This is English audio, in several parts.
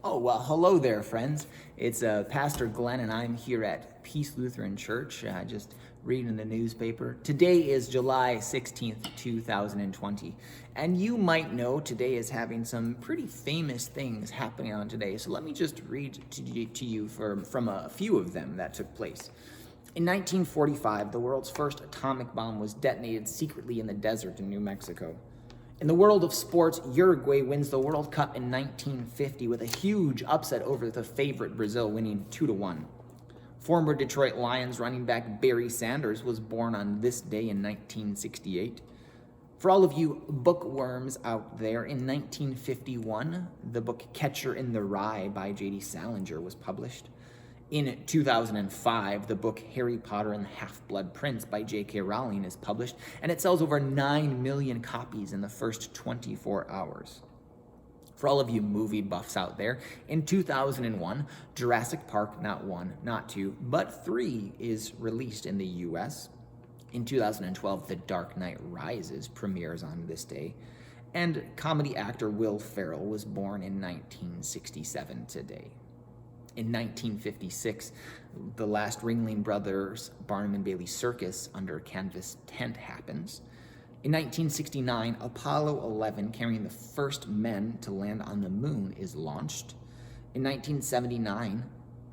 Oh, well, hello there, friends. It's Pastor Glenn, and I'm here at Peace Lutheran Church, just reading the newspaper. Today is July 16th, 2020, and you might know today is having some pretty famous things happening on today, so let me just read to you from a few of them that took place. In 1945, the world's first atomic bomb was detonated secretly in the desert in New Mexico. In the world of sports, Uruguay wins the World Cup in 1950 with a huge upset over the favorite Brazil, winning 2-1. Former Detroit Lions running back Barry Sanders was born on this day in 1968. For all of you bookworms out there, in 1951, the book Catcher in the Rye by J.D. Salinger was published. In 2005, the book Harry Potter and the Half-Blood Prince by J.K. Rowling is published, and it sells over 9 million copies in the first 24 hours. For all of you movie buffs out there, in 2001, Jurassic Park, not 1, not 2, but 3 is released in the U.S. In 2012, The Dark Knight Rises premieres on this day, and comedy actor Will Ferrell was born in 1967 today. In 1956, the last Ringling Brothers Barnum and Bailey Circus under canvas tent happens. In 1969, Apollo 11, carrying the first men to land on the moon, is launched. In 1979,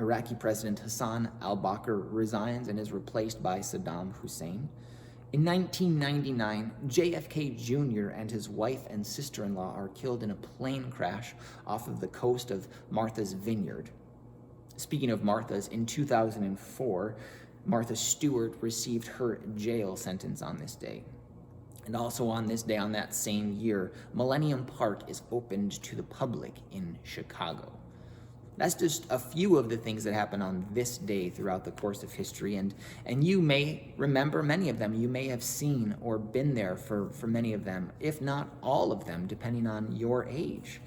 Iraqi President Hassan al-Bakr resigns and is replaced by Saddam Hussein. In 1999, JFK Jr. and his wife and sister-in-law are killed in a plane crash off of the coast of Martha's Vineyard. Speaking of Martha's, in 2004, Martha Stewart received her jail sentence on this day. And also on this day, on that same year, Millennium Park is opened to the public in Chicago. That's just a few of the things that happen on this day throughout the course of history, and you may remember many of them. You may have seen or been there for many of them, if not all of them, depending on your age.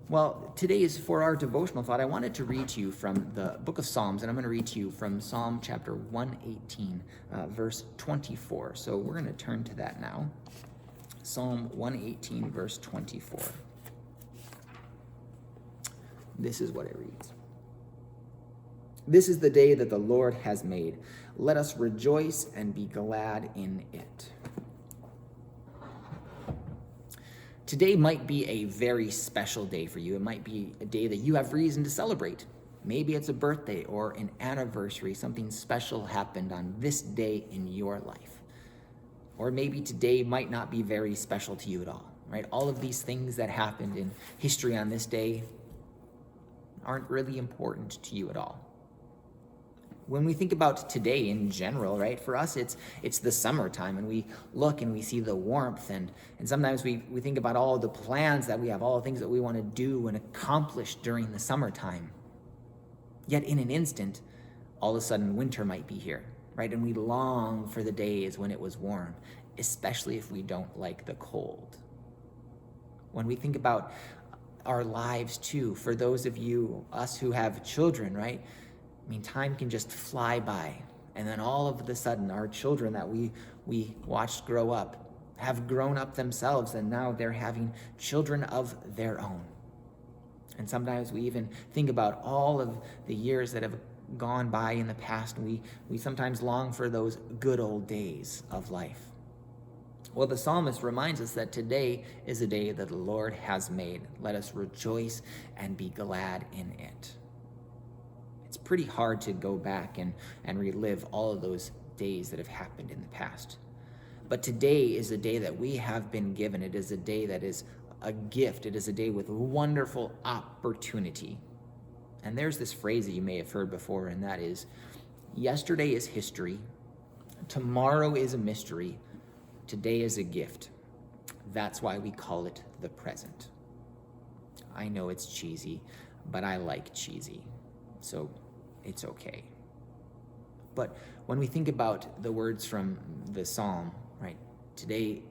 Well, today is for our devotional thought. I wanted to read to you from the book of Psalms, and I'm going to read to you from Psalm chapter 118, verse 24. So we're going to turn to that now. Psalm 118, verse 24. This is what it reads. This is the day that the Lord has made. Let us rejoice and be glad in it. Today might be a very special day for you. It might be a day that you have reason to celebrate. Maybe it's a birthday or an anniversary. Something special happened on this day in your life. Or maybe today might not be very special to you at all, right? All of these things that happened in history on this day aren't really important to you at all. When we think about today in general, right, for us it's the summertime, and we look and we see the warmth, and sometimes we think about all the plans that we have, all the things that we want to do and accomplish during the summertime. Yet in an instant, all of a sudden winter might be here, right? And we long for the days when it was warm, especially if we don't like the cold. When we think about our lives too, for those of you, us who have children, right? I mean, time can just fly by, and then all of a sudden, our children that we watched grow up have grown up themselves, and now they're having children of their own. And sometimes we even think about all of the years that have gone by in the past, and we sometimes long for those good old days of life. Well, the psalmist reminds us that today is a day that the Lord has made. Let us rejoice and be glad in it. It's pretty hard to go back and relive all of those days that have happened in the past. But today is a day that we have been given. It is a day that is a gift. It is a day with wonderful opportunity. And there's this phrase that you may have heard before, and that is, yesterday is history, tomorrow is a mystery, today is a gift. That's why we call it the present. I know it's cheesy, but I like cheesy. So it's okay. But when we think about the words from the psalm, right, today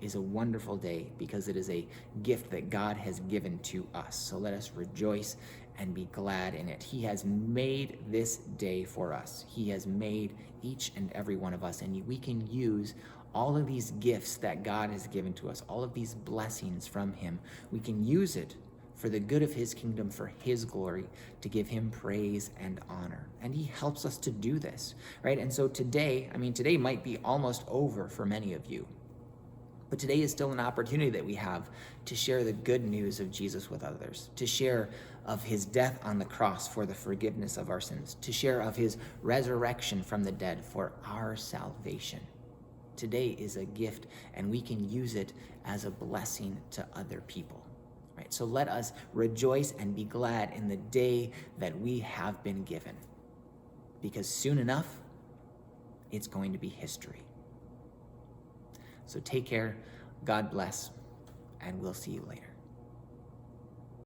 is a wonderful day because it is a gift that God has given to us. So let us rejoice and be glad in it. He has made this day for us. He has made each and every one of us, and we can use all of these gifts that God has given to us, all of these blessings from him. We can use it for the good of his kingdom, for his glory, to give him praise and honor. And he helps us to do this, right? And so today might be almost over for many of you, but today is still an opportunity that we have to share the good news of Jesus with others, to share of his death on the cross for the forgiveness of our sins, to share of his resurrection from the dead for our salvation. Today is a gift, and we can use it as a blessing to other people. Right? So let us rejoice and be glad in the day that we have been given, because soon enough, it's going to be history. So take care, God bless, and we'll see you later.